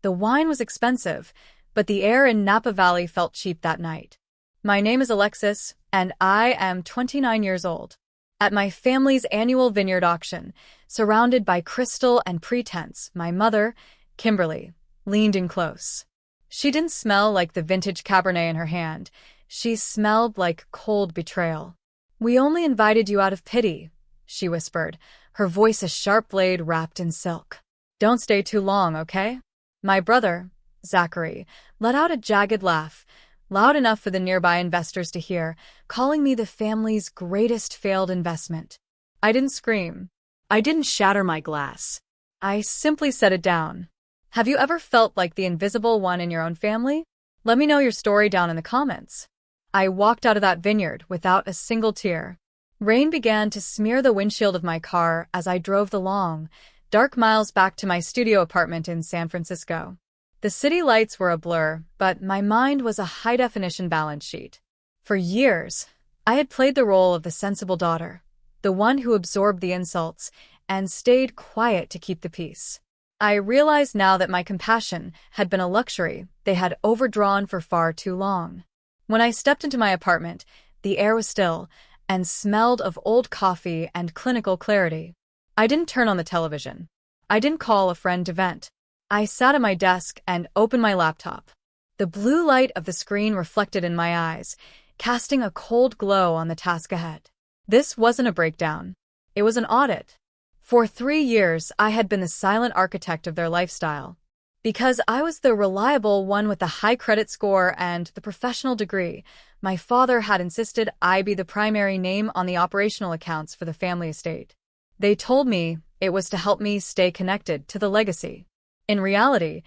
The wine was expensive, but the air in Napa Valley felt cheap that night. My name is Alexis, and I am 29 years old. At my family's annual vineyard auction, surrounded by crystal and pretense, my mother, Kimberly, leaned in close. She didn't smell like the vintage Cabernet in her hand. She smelled like cold betrayal. "We only invited you out of pity," she whispered, her voice a sharp blade wrapped in silk. "Don't stay too long, okay?" My brother, Zachary, let out a jagged laugh, loud enough for the nearby investors to hear, calling me the family's greatest failed investment. I didn't scream. I didn't shatter my glass. I simply set it down. Have you ever felt like the invisible one in your own family? Let me know your story down in the comments. I walked out of that vineyard without a single tear. Rain began to smear the windshield of my car as I drove the long, dark miles back to my studio apartment in San Francisco. The city lights were a blur, but my mind was a high-definition balance sheet. For years, I had played the role of the sensible daughter, the one who absorbed the insults and stayed quiet to keep the peace. I realized now that my compassion had been a luxury they had overdrawn for far too long. When I stepped into my apartment, the air was still and smelled of old coffee and clinical clarity. I didn't turn on the television. I didn't call a friend to vent. I sat at my desk and opened my laptop. The blue light of the screen reflected in my eyes, casting a cold glow on the task ahead. This wasn't a breakdown. It was an audit. For 3 years, I had been the silent architect of their lifestyle. Because I was the reliable one with the high credit score and the professional degree, my father had insisted I be the primary name on the operational accounts for the family estate. They told me it was to help me stay connected to the legacy. In reality,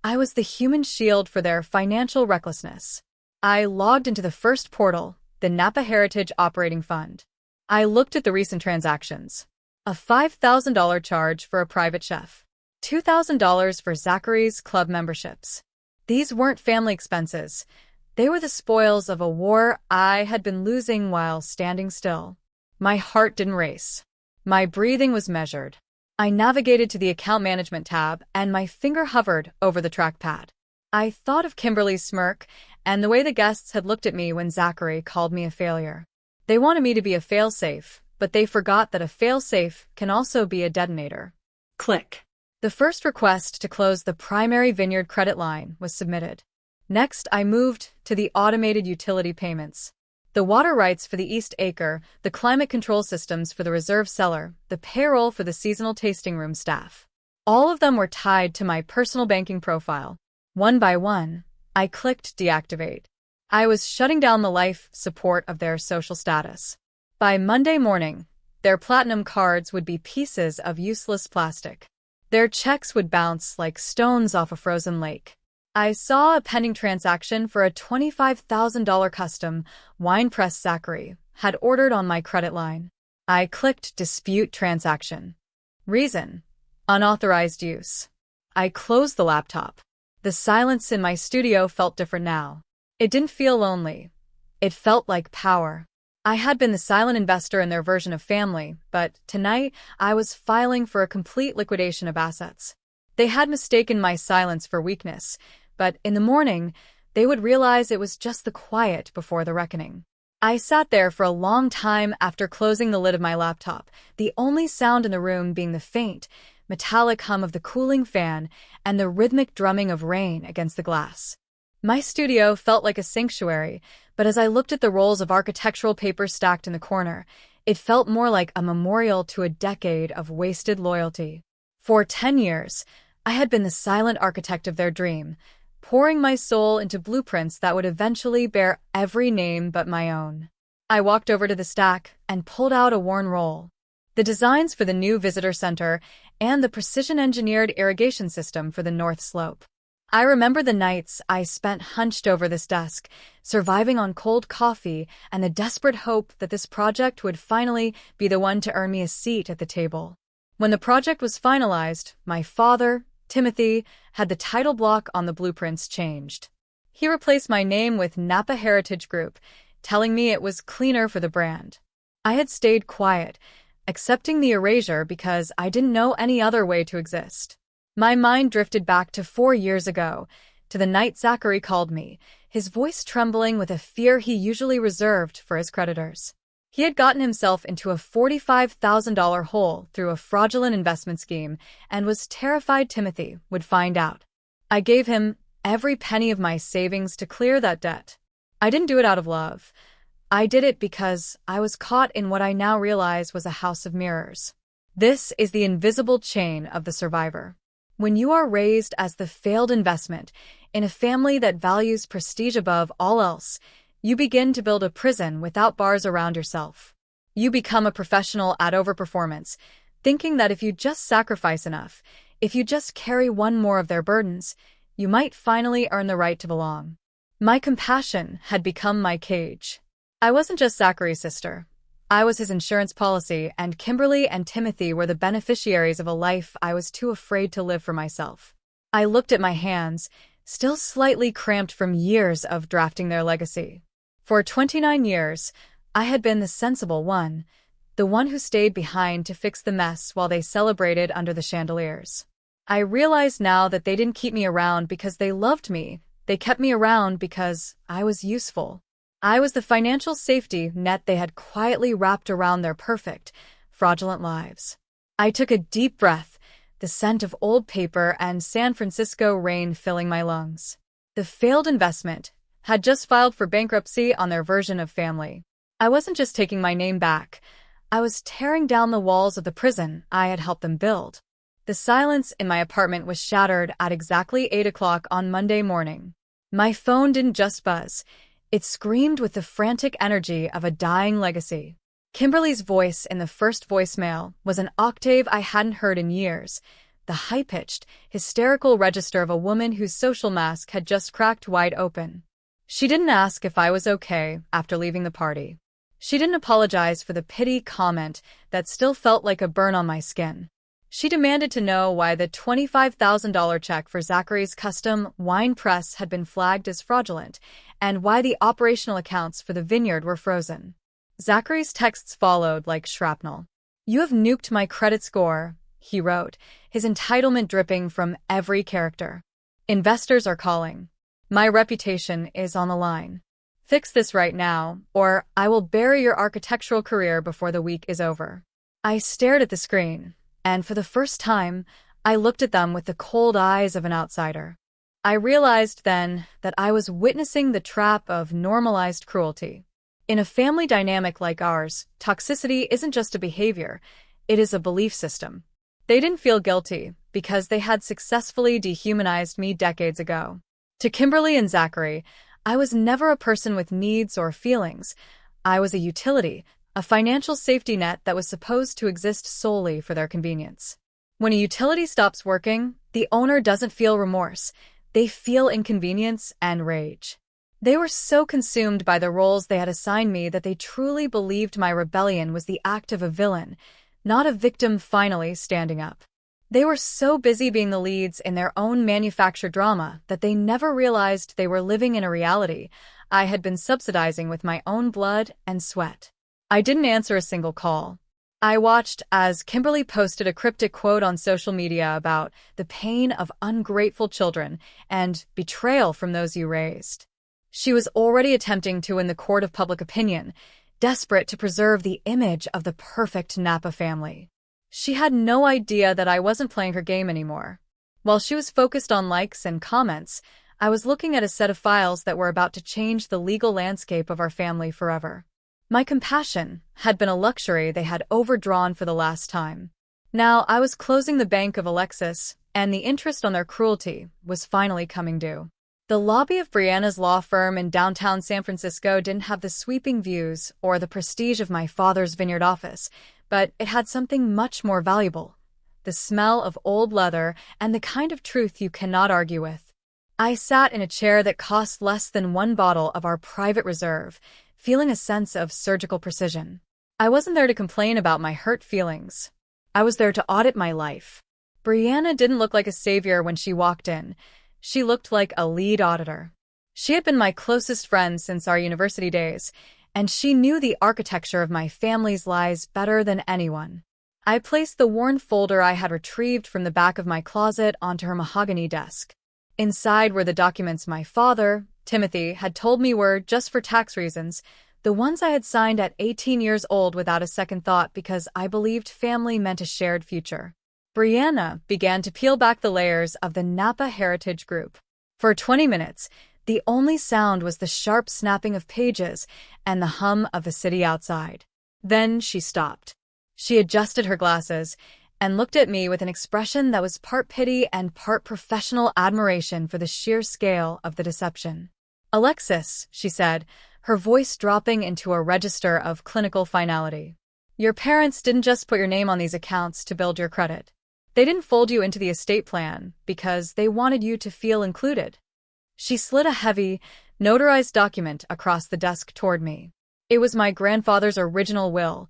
I was the human shield for their financial recklessness. I logged into the first portal, the Napa Heritage Operating Fund. I looked at the recent transactions. A $5,000 charge for a private chef. $2,000 for Zachary's club memberships. These weren't family expenses. They were the spoils of a war I had been losing while standing still. My heart didn't race. My breathing was measured. I navigated to the account management tab, and my finger hovered over the trackpad. I thought of Kimberly's smirk and the way the guests had looked at me when Zachary called me a failure. They wanted me to be a failsafe, but they forgot that a failsafe can also be a detonator. Click. The first request to close the primary vineyard credit line was submitted. Next, I moved to the automated utility payments. The water rights for the East Acre, the climate control systems for the reserve cellar, the payroll for the seasonal tasting room staff. All of them were tied to my personal banking profile. One by one, I clicked deactivate. I was shutting down the life support of their social status. By Monday morning, their platinum cards would be pieces of useless plastic. Their checks would bounce like stones off a frozen lake. I saw a pending transaction for a $25,000 custom wine press Zachary had ordered on my credit line. I clicked dispute transaction. Reason: unauthorized use. I closed the laptop. The silence in my studio felt different now. It didn't feel lonely. It felt like power. I had been the silent investor in their version of family, but tonight I was filing for a complete liquidation of assets. They had mistaken my silence for weakness, but in the morning, they would realize it was just the quiet before the reckoning. I sat there for a long time after closing the lid of my laptop, the only sound in the room being the faint, metallic hum of the cooling fan and the rhythmic drumming of rain against the glass. My studio felt like a sanctuary, but as I looked at the rolls of architectural paper stacked in the corner, it felt more like a memorial to a decade of wasted loyalty. For 10 years, I had been the silent architect of their dream, pouring my soul into blueprints that would eventually bear every name but my own. I walked over to the stack and pulled out a worn roll. The designs for the new visitor center and the precision-engineered irrigation system for the North Slope. I remember the nights I spent hunched over this desk, surviving on cold coffee and the desperate hope that this project would finally be the one to earn me a seat at the table. When the project was finalized, my father, Timothy, had the title block on the blueprints changed. He replaced my name with Napa Heritage Group, telling me it was cleaner for the brand. I had stayed quiet, accepting the erasure because I didn't know any other way to exist. My mind drifted back to 4 years ago, to the night Zachary called me, his voice trembling with a fear he usually reserved for his creditors. He had gotten himself into a $45,000 hole through a fraudulent investment scheme and was terrified Timothy would find out. I gave him every penny of my savings to clear that debt. I didn't do it out of love. I did it because I was caught in what I now realize was a house of mirrors. This is the invisible chain of the survivor. When you are raised as the failed investment in a family that values prestige above all else, you begin to build a prison without bars around yourself. You become a professional at overperformance, thinking that if you just sacrifice enough, if you just carry one more of their burdens, you might finally earn the right to belong. My compassion had become my cage. I wasn't just Zachary's sister. I was his insurance policy, and Kimberly and Timothy were the beneficiaries of a life I was too afraid to live for myself. I looked at my hands, still slightly cramped from years of drafting their legacy. For 29 years, I had been the sensible one, the one who stayed behind to fix the mess while they celebrated under the chandeliers. I realized now that they didn't keep me around because they loved me. They kept me around because I was useful. I was the financial safety net they had quietly wrapped around their perfect, fraudulent lives. I took a deep breath, the scent of old paper and San Francisco rain filling my lungs. The failed investment had just filed for bankruptcy on their version of family. I wasn't just taking my name back. I was tearing down the walls of the prison I had helped them build. The silence in my apartment was shattered at exactly 8 o'clock on Monday morning. My phone didn't just buzz. It screamed with the frantic energy of a dying legacy. Kimberly's voice in the first voicemail was an octave I hadn't heard in years, the high-pitched, hysterical register of a woman whose social mask had just cracked wide open. She didn't ask if I was okay after leaving the party. She didn't apologize for the pity comment that still felt like a burn on my skin. She demanded to know why the $25,000 check for Zachary's custom wine press had been flagged as fraudulent, and why the operational accounts for the vineyard were frozen. Zachary's texts followed like shrapnel. "You have nuked my credit score," he wrote, his entitlement dripping from every character. "Investors are calling. My reputation is on the line. Fix this right now, or I will bury your architectural career before the week is over." I stared at the screen, and for the first time, I looked at them with the cold eyes of an outsider. I realized then that I was witnessing the trap of normalized cruelty. In a family dynamic like ours, toxicity isn't just a behavior, it is a belief system. They didn't feel guilty because they had successfully dehumanized me decades ago. To Kimberly and Zachary, I was never a person with needs or feelings. I was a utility, a financial safety net that was supposed to exist solely for their convenience. When a utility stops working, the owner doesn't feel remorse. They feel inconvenience and rage. They were so consumed by the roles they had assigned me that they truly believed my rebellion was the act of a villain, not a victim finally standing up. They were so busy being the leads in their own manufactured drama that they never realized they were living in a reality I had been subsidizing with my own blood and sweat. I didn't answer a single call. I watched as Kimberly posted a cryptic quote on social media about the pain of ungrateful children and betrayal from those you raised. She was already attempting to win the court of public opinion, desperate to preserve the image of the perfect Napa family. She had no idea that I wasn't playing her game anymore. While she was focused on likes and comments, I was looking at a set of files that were about to change the legal landscape of our family forever. My compassion had been a luxury they had overdrawn for the last time. Now I was closing the bank of Alexis, and the interest on their cruelty was finally coming due. The lobby of Brianna's law firm in downtown San Francisco didn't have the sweeping views or the prestige of my father's vineyard office, but it had something much more valuable: the smell of old leather and the kind of truth you cannot argue with. I sat in a chair that cost less than one bottle of our private reserve, feeling a sense of surgical precision. I wasn't there to complain about my hurt feelings. I was there to audit my life. Brianna didn't look like a savior when she walked in. She looked like a lead auditor. She had been my closest friend since our university days, and she knew the architecture of my family's lies better than anyone. I placed the worn folder I had retrieved from the back of my closet onto her mahogany desk. Inside were the documents my father, Timothy, had told me were just for tax reasons, the ones I had signed at 18 years old without a second thought because I believed family meant a shared future. Brianna began to peel back the layers of the Napa Heritage Group. For 20 minutes, the only sound was the sharp snapping of pages and the hum of the city outside. Then she stopped. She adjusted her glasses and looked at me with an expression that was part pity and part professional admiration for the sheer scale of the deception. "Alexis," she said, her voice dropping into a register of clinical finality. "Your parents didn't just put your name on these accounts to build your credit. They didn't fold you into the estate plan because they wanted you to feel included." She slid a heavy, notarized document across the desk toward me. It was my grandfather's original will,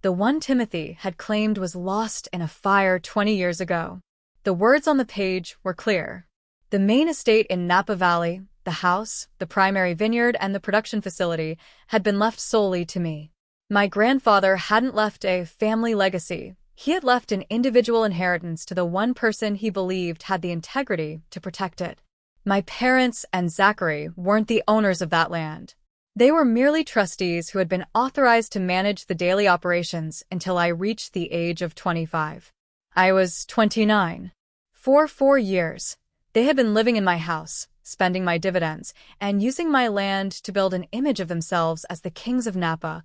the one Timothy had claimed was lost in a fire 20 years ago. The words on the page were clear. The main estate in Napa Valley, the house, the primary vineyard, and the production facility had been left solely to me. My grandfather hadn't left a family legacy. He had left an individual inheritance to the one person he believed had the integrity to protect it. My parents and Zachary weren't the owners of that land. They were merely trustees who had been authorized to manage the daily operations until I reached the age of 25. I was 29. For 4 years, they had been living in my house, spending my dividends, and using my land to build an image of themselves as the kings of Napa,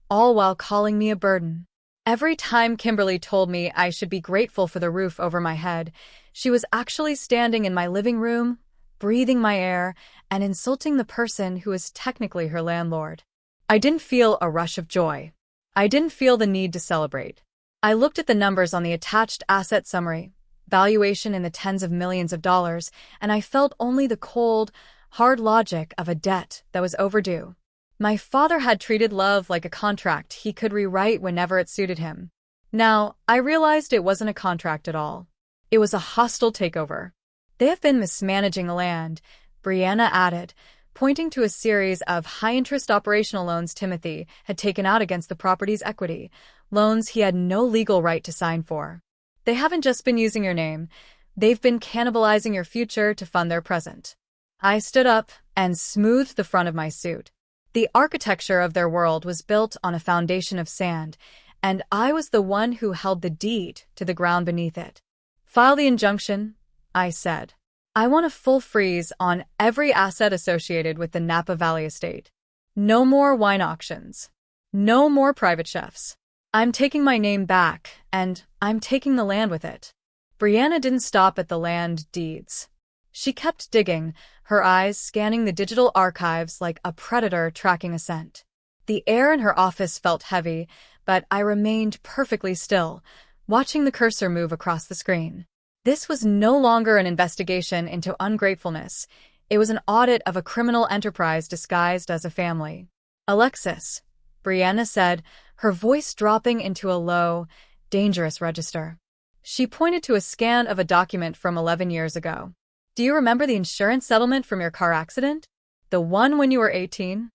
all while calling me a burden. Every time Kimberly told me I should be grateful for the roof over my head, she was actually standing in my living room, breathing my air, and insulting the person who is technically her landlord. I didn't feel a rush of joy. I didn't feel the need to celebrate. I looked at the numbers on the attached asset summary, valuation in the tens of millions of dollars, and I felt only the cold, hard logic of a debt that was overdue. My father had treated love like a contract he could rewrite whenever it suited him. Now, I realized it wasn't a contract at all. It was a hostile takeover. "They have been mismanaging the land," Brianna added, pointing to a series of high-interest operational loans Timothy had taken out against the property's equity, loans he had no legal right to sign for. "They haven't just been using your name. They've been cannibalizing your future to fund their present." I stood up and smoothed the front of my suit. The architecture of their world was built on a foundation of sand, and I was the one who held the deed to the ground beneath it. "File the injunction," I said. "I want a full freeze on every asset associated with the Napa Valley estate. No more wine auctions. No more private chefs. I'm taking my name back, and I'm taking the land with it." Brianna didn't stop at the land deeds. She kept digging, her eyes scanning the digital archives like a predator tracking a scent. The air in her office felt heavy, but I remained perfectly still, watching the cursor move across the screen. This was no longer an investigation into ungratefulness. It was an audit of a criminal enterprise disguised as a family. "Alexis," Brianna said, her voice dropping into a low, dangerous register. She pointed to a scan of a document from 11 years ago. "Do you remember the insurance settlement from your car accident? The one when you were 18?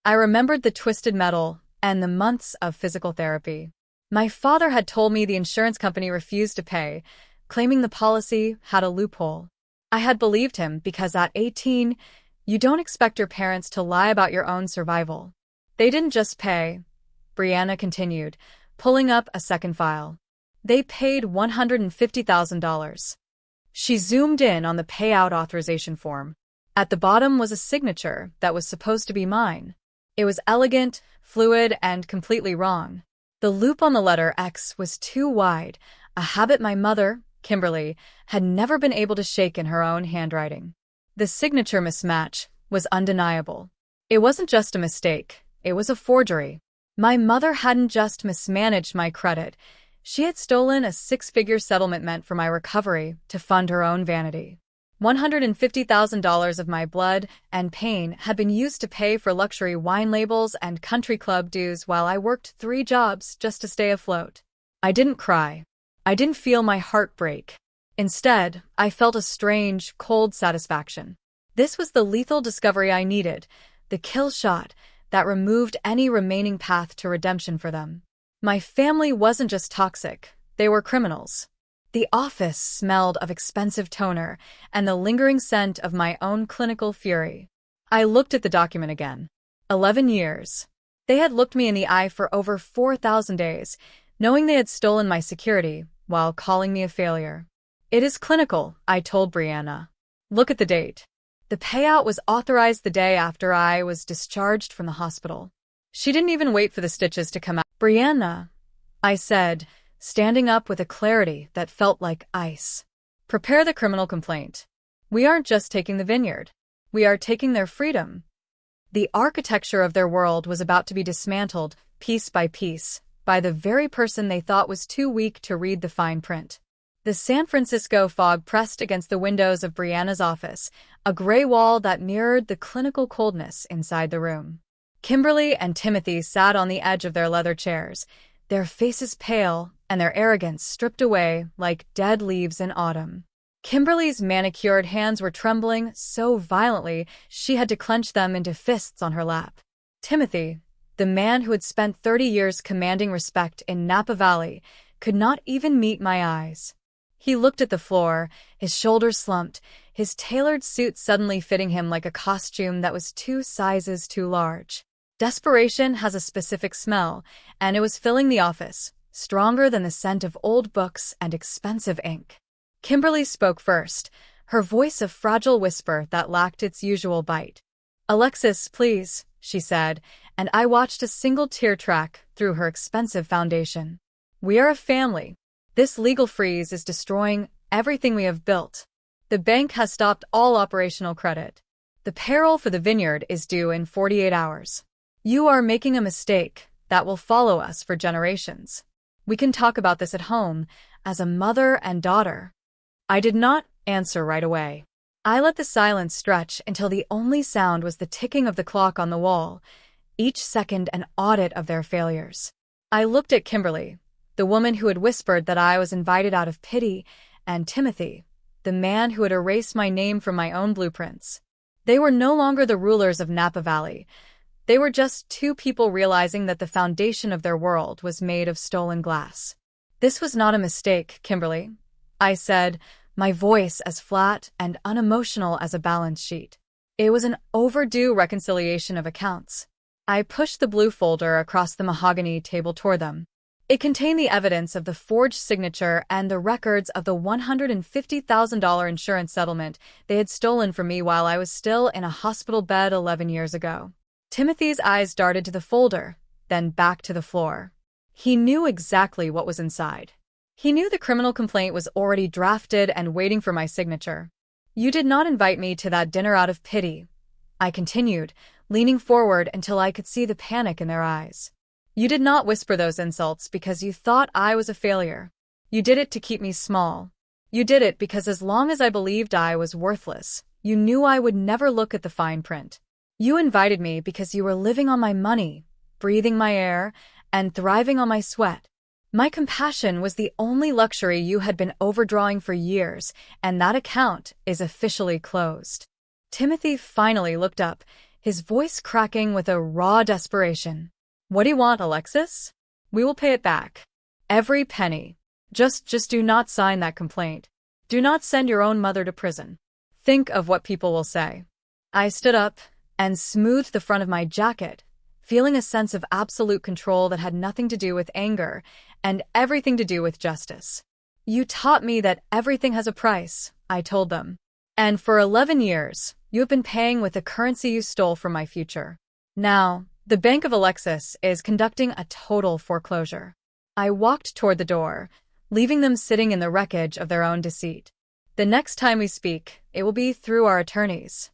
I remembered the twisted metal and the months of physical therapy. My father had told me the insurance company refused to pay, claiming the policy had a loophole. I had believed him because at 18, you don't expect your parents to lie about your own survival. They didn't just pay," Brianna continued, pulling up a second file. "They paid $150,000. She zoomed in on the payout authorization form. At the bottom was a signature that was supposed to be mine. It was elegant, fluid, and completely wrong. The loop on the letter X was too wide, a habit my mother, Kimberly, had never been able to shake in her own handwriting. The signature mismatch was undeniable. It wasn't just a mistake, it was a forgery. My mother hadn't just mismanaged my credit, she had stolen a 6-figure settlement meant for my recovery to fund her own vanity. $150,000 of my blood and pain had been used to pay for luxury wine labels and country club dues while I worked 3 jobs just to stay afloat. I didn't cry. I didn't feel my heart break. Instead, I felt a strange, cold satisfaction. This was the lethal discovery I needed, the kill shot that removed any remaining path to redemption for them. My family wasn't just toxic, they were criminals. The office smelled of expensive toner and the lingering scent of my own clinical fury. I looked at the document again. 11 years. They had looked me in the eye for over 4,000 days, knowing they had stolen my security while calling me a failure. It is clinical, I told Brianna. Look at the date. The payout was authorized the day after I was discharged from the hospital. She didn't even wait for the stitches to come out. Brianna, I said, standing up with a clarity that felt like ice. Prepare the criminal complaint. We aren't just taking the vineyard. We are taking their freedom. The architecture of their world was about to be dismantled, piece by piece, by the very person they thought was too weak to read the fine print. The San Francisco fog pressed against the windows of Brianna's office, a gray wall that mirrored the clinical coldness inside the room. Kimberly and Timothy sat on the edge of their leather chairs, their faces pale and their arrogance stripped away like dead leaves in autumn. Kimberly's manicured hands were trembling so violently she had to clench them into fists on her lap. Timothy, the man who had spent 30 years commanding respect in Napa Valley, could not even meet my eyes. He looked at the floor, his shoulders slumped, his tailored suit suddenly fitting him like a costume that was 2 sizes too large. Desperation has a specific smell, and it was filling the office, stronger than the scent of old books and expensive ink. Kimberly spoke first, her voice a fragile whisper that lacked its usual bite. "Alexis, please," she said, and I watched a single tear track through her expensive foundation. "We are a family. This legal freeze is destroying everything we have built. The bank has stopped all operational credit. The payroll for the vineyard is due in 48 hours. You are making a mistake that will follow us for generations. We can talk about this at home, as a mother and daughter." I did not answer right away. I let the silence stretch until the only sound was the ticking of the clock on the wall, each second an audit of their failures. I looked at Kimberly, the woman who had whispered that I was invited out of pity, and Timothy, the man who had erased my name from my own blueprints. They were no longer the rulers of Napa Valley. They were just 2 people realizing that the foundation of their world was made of stolen glass. "This was not a mistake, Kimberly," I said, my voice as flat and unemotional as a balance sheet. "It was an overdue reconciliation of accounts." I pushed the blue folder across the mahogany table toward them. It contained the evidence of the forged signature and the records of the $150,000 insurance settlement they had stolen from me while I was still in a hospital bed 11 years ago. Timothy's eyes darted to the folder, then back to the floor. He knew exactly what was inside. He knew the criminal complaint was already drafted and waiting for my signature. "You did not invite me to that dinner out of pity," I continued, leaning forward until I could see the panic in their eyes. "You did not whisper those insults because you thought I was a failure. You did it to keep me small. You did it because as long as I believed I was worthless, you knew I would never look at the fine print. You invited me because you were living on my money, breathing my air, and thriving on my sweat. My compassion was the only luxury you had been overdrawing for years, and that account is officially closed." Timothy finally looked up, his voice cracking with a raw desperation. "What do you want, Alexis? We will pay it back. Every penny. Just do not sign that complaint. Do not send your own mother to prison. Think of what people will say." I stood up and smoothed the front of my jacket, feeling a sense of absolute control that had nothing to do with anger and everything to do with justice. "You taught me that everything has a price," I told them. "And for 11 years, you have been paying with the currency you stole from my future. Now, the Bank of Alexis is conducting a total foreclosure." I walked toward the door, leaving them sitting in the wreckage of their own deceit. "The next time we speak, it will be through our attorneys."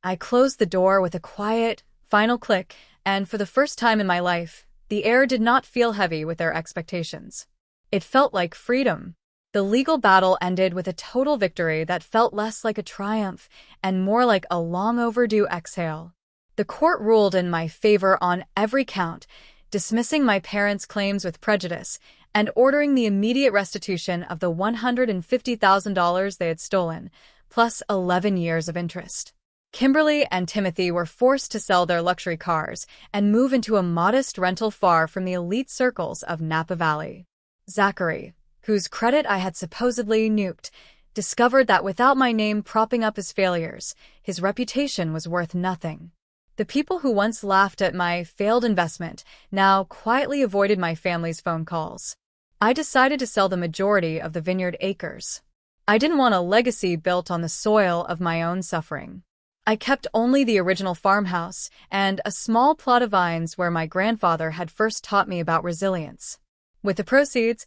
I closed the door with a quiet, final click, and for the first time in my life, the air did not feel heavy with their expectations. It felt like freedom. The legal battle ended with a total victory that felt less like a triumph and more like a long-overdue exhale. The court ruled in my favor on every count, dismissing my parents' claims with prejudice and ordering the immediate restitution of the $150,000 they had stolen, plus 11 years of interest. Kimberly and Timothy were forced to sell their luxury cars and move into a modest rental far from the elite circles of Napa Valley. Zachary, whose credit I had supposedly nuked, discovered that without my name propping up his failures, his reputation was worth nothing. The people who once laughed at my failed investment now quietly avoided my family's phone calls. I decided to sell the majority of the vineyard acres. I didn't want a legacy built on the soil of my own suffering. I kept only the original farmhouse and a small plot of vines where my grandfather had first taught me about resilience. With the proceeds,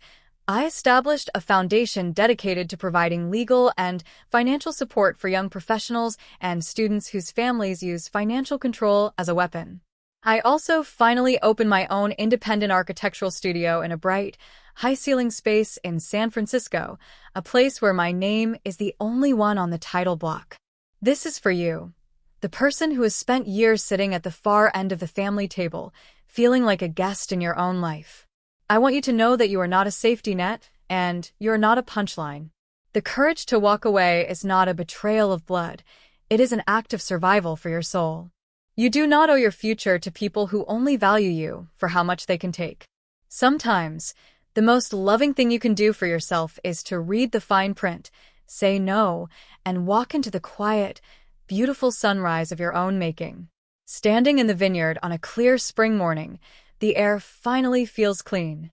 I established a foundation dedicated to providing legal and financial support for young professionals and students whose families use financial control as a weapon. I also finally opened my own independent architectural studio in a bright, high-ceiling space in San Francisco, a place where my name is the only one on the title block. This is for you, the person who has spent years sitting at the far end of the family table, feeling like a guest in your own life. I want you to know that you are not a safety net, and you are not a punchline. The courage to walk away is not a betrayal of blood. It is an act of survival for your soul. You do not owe your future to people who only value you for how much they can take. Sometimes, the most loving thing you can do for yourself is to read the fine print, say no, and walk into the quiet, beautiful sunrise of your own making. Standing in the vineyard on a clear spring morning, the air finally feels clean.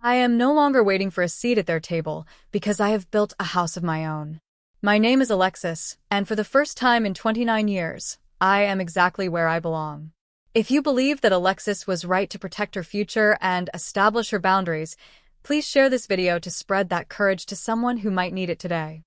I am no longer waiting for a seat at their table because I have built a house of my own. My name is Alexis, and for the first time in 29 years, I am exactly where I belong. If you believe that Alexis was right to protect her future and establish her boundaries, please share this video to spread that courage to someone who might need it today.